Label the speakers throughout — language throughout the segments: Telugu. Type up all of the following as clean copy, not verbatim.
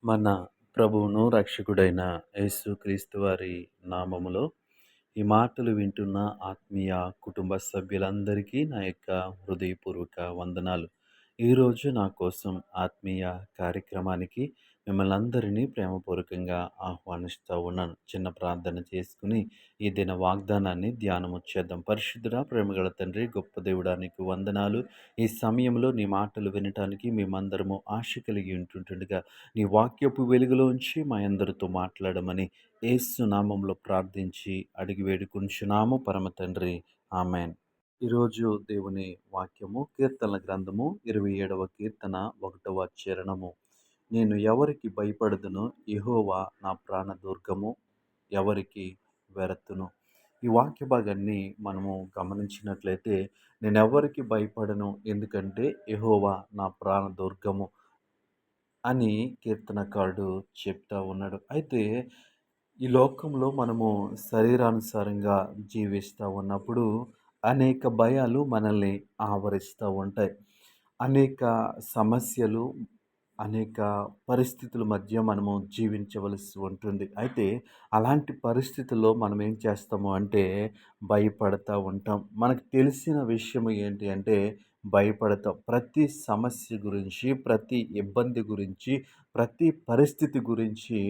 Speaker 1: మన ప్రభువును రక్షకుడైన యేసుక్రీస్తు వారి నామములో ఈ మాటలు వింటున్న ఆత్మీయ కుటుంబ సభ్యులందరికీ నా యొక్క హృదయపూర్వక వందనాలు. ఈరోజు నా కోసం ఆత్మీయ కార్యక్రమానికి మిమ్మల్ని అందరినీ ప్రేమపూర్వకంగా ఆహ్వానిస్తూ ఉన్నాను. చిన్న ప్రార్థన చేసుకుని ఈ దిన వాగ్దానాన్ని ధ్యానము చేద్దాం. పరిశుద్ధుడా, ప్రేమగల తండ్రి, గొప్ప దేవుడా, నీకు వందనాలు. ఈ సమయంలో నీ మాటలు వినటానికి మేమందరము ఆశ కలిగి ఉంటుండగా నీ వాక్యపు వెలుగులోంచి మా అందరితో మాట్లాడమని యేసు నామంలో ప్రార్థించి అడిగి వేడుకుంటున్నాము పరమ తండ్రి. ఆమెన్. ఈరోజు దేవుని వాక్యము కీర్తనల గ్రంథము 27వ కీర్తన 1వ చరణము. నేను ఎవరికి భయపడదునో, యెహోవా నా ప్రాణదుర్గము, ఎవరికి వెరతును. ఈ వాక్య భాగాన్ని మనము గమనించినట్లయితే, నేనెవరికి భయపడను, ఎందుకంటే యెహోవా నా ప్రాణదుర్గము అని కీర్తనకారుడు చెప్తా ఉన్నాడు. అయితే ఈ లోకంలో మనము శరీరానుసారంగా జీవిస్తూ ఉన్నప్పుడు అనేక భయాలు మనల్ని ఆవరిస్తూ ఉంటాయి. అనేక సమస్యలు, అనేక పరిస్థితుల మధ్య మనము జీవించవలసి ఉంటుంది. అయితే అలాంటి పరిస్థితుల్లో మనం ఏం చేస్తాము అంటే భయపడతా ఉంటాం. మనకు తెలిసిన విషయం ఏంటి అంటే భయపడతాం. ప్రతి సమస్య గురించి, ప్రతి ఇబ్బంది గురించి, ప్రతి పరిస్థితి గురించి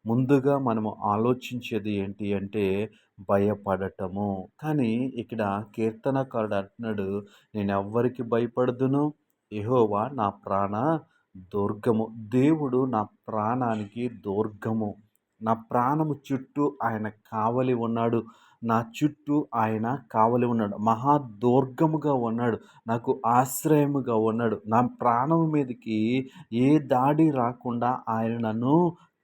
Speaker 1: ముందుగా మనము ఆలోచించేది ఏంటి అంటే భయపడటము. కానీ ఇక్కడ కీర్తనకారుడు అంటున్నాడు, నేనెవ్వరికి భయపడదును, యెహోవా నా ప్రాణ దుర్గము. దేవుడు నా ప్రాణానికి దుర్గము. నా ప్రాణము చుట్టూ ఆయన కావలి ఉన్నాడు. నా చుట్టూ ఆయన కావలి ఉన్నాడు. మహా దుర్గముగా ఉన్నాడు. నాకు ఆశ్రయముగా ఉన్నాడు. నా ప్రాణం మీదకి ఏ దాడి రాకుండా ఆయన నన్ను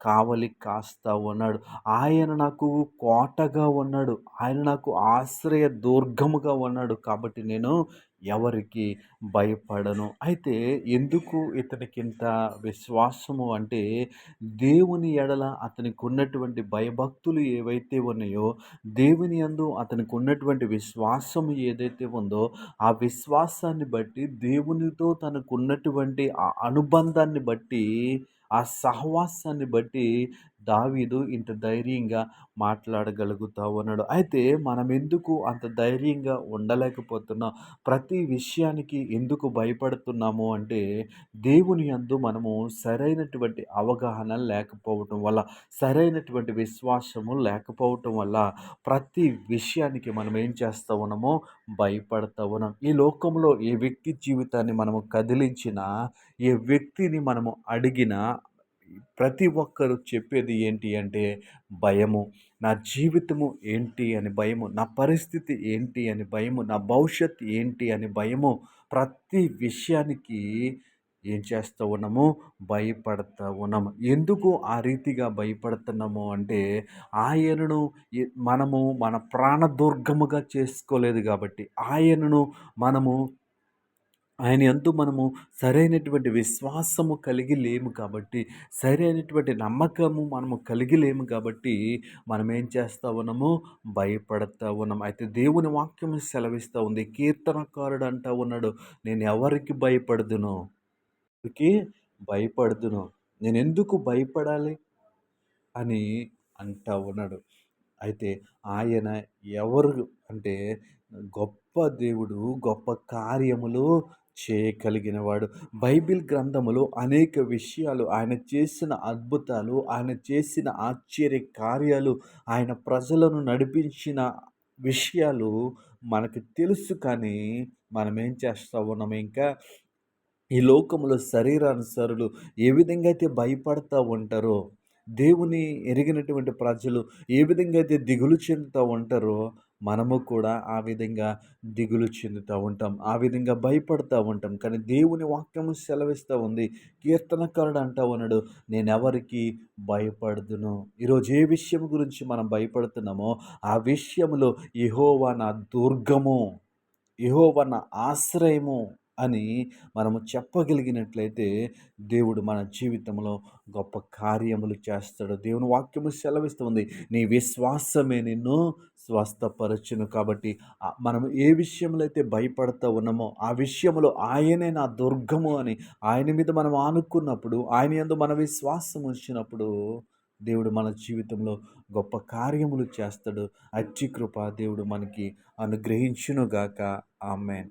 Speaker 1: కావలి కాస్తా ఉన్నాడు. ఆయన నాకు కోటగా ఉన్నాడు. ఆయన నాకు ఆశ్రయ దుర్గముగా ఉన్నాడు. కాబట్టి నేను ఎవరికి భయపడను. అయితే ఎందుకు ఇతనికింత విశ్వాసము అంటే, దేవుని ఎడల అతనికి ఉన్నటువంటి భయభక్తులు ఏవైతే ఉన్నాయో, దేవుని యందు అతనికి ఉన్నటువంటి విశ్వాసము ఏదైతే ఉందో, ఆ విశ్వాసాన్ని బట్టి, దేవునితో తనకున్నటువంటి ఆ అనుబంధాన్ని బట్టి, ఆ సహవాసాన్ని బట్టి దావీదు ఇంత ధైర్యంగా మాట్లాడగలుగుతా ఉన్నాడు. అయితే మనమెందుకు అంత ధైర్యంగా ఉండలేకపోతున్నాం? ప్రతి విషయానికి ఎందుకు భయపడుతున్నాము అంటే, దేవుని యందు మనము సరైనటువంటి అవగాహన లేకపోవటం వల్ల, సరైనటువంటి విశ్వాసము లేకపోవటం వల్ల ప్రతి విషయానికి మనం ఏం చేస్తా ఉన్నామో భయపడతా ఉన్నాం. ఈ లోకంలో ఏ వ్యక్తి జీవితాన్ని మనము కదిలించినా, ఏ వ్యక్తిని మనము అడిగినా ప్రతి ఒక్కరు చెప్పేది ఏంటి అంటే భయము. నా జీవితము ఏంటి అని భయము, నా పరిస్థితి ఏంటి అని భయము, నా భవిష్యత్తు ఏంటి అని భయము. ప్రతి విషయానికి ఏం చేస్తూ ఉన్నాము? భయపడతా ఉన్నాము. ఎందుకు ఆ రీతిగా భయపడుతున్నాము అంటే, ఆయనను మనము మన ప్రాణదుర్గముగా చేసుకోలేదు కాబట్టి, ఆయనను మనము ఆయన యందు మనము సరైనటువంటి విశ్వాసము కలిగి లేము కాబట్టి, సరైనటువంటి నమ్మకము మనము కలిగి లేము కాబట్టి, మనమేం చేస్తా ఉన్నాము? భయపడతా ఉన్నాం. అయితే దేవుని వాక్యము సెలవిస్తా ఉంది. కీర్తనకారుడు అంటా ఉన్నాడు, నేను ఎవరికి భయపడుదును? ఎవరికి భయపడుదును. నేనెందుకు భయపడాలి అని అంటా ఉన్నాడు. అయితే ఆయన ఎవరు అంటే గొప్ప దేవుడు, గొప్ప కార్యములు చేయగలిగినవాడు. బైబిల్ గ్రంథములో అనేక విషయాలు, ఆయన చేసిన అద్భుతాలు, ఆయన చేసిన ఆశ్చర్య కార్యాలు, ఆయన ప్రజలను నడిపించిన విషయాలు మనకు తెలుసు. కానీ మనమేం చేస్తా ఉన్నాము ఇంకా ఈ లోకములో శరీరానుసారులు ఏ విధంగా అయితే భయపడతా ఉంటారో, దేవుని ఎరిగినటువంటి ప్రజలు ఏ విధంగా అయితే దిగులు చెందుతూ ఉంటారో, మనము కూడా ఆ విధంగా దిగులు చెందుతూ ఉంటాం. ఆ విధంగా భయపడతా ఉంటాం. కానీ దేవుని వాక్యము సెలవిస్తూ ఉంది. కీర్తనకారుడు అంటా ఉన్నాడు, నేనెవరికి భయపడదును. ఈరోజు ఏ విషయం గురించి మనం భయపడుతున్నామో, ఆ విషయములో యెహోవా నా దుర్గము, యెహోవా నా ఆశ్రయము అని మనము చెప్పగలిగినట్లయితే దేవుడు మన జీవితంలో గొప్ప కార్యములు చేస్తాడు. దేవుని వాక్యము సెలవిస్తుంది. నీ విశ్వాసమే నిన్ను స్వస్థపరచును. కాబట్టి మనం ఏ విషయంలో అయితే భయపడతా ఉన్నామో ఆ విషయంలో ఆయనే నా దుర్గము అని ఆయన మీద మనం ఆనుకున్నప్పుడు, ఆయన యందు మన విశ్వాసం ఉంచినప్పుడు దేవుడు మన జీవితంలో గొప్ప కార్యములు చేస్తాడు. అట్టి కృప దేవుడు మనకి అనుగ్రహించునుగాక. ఆమేన్.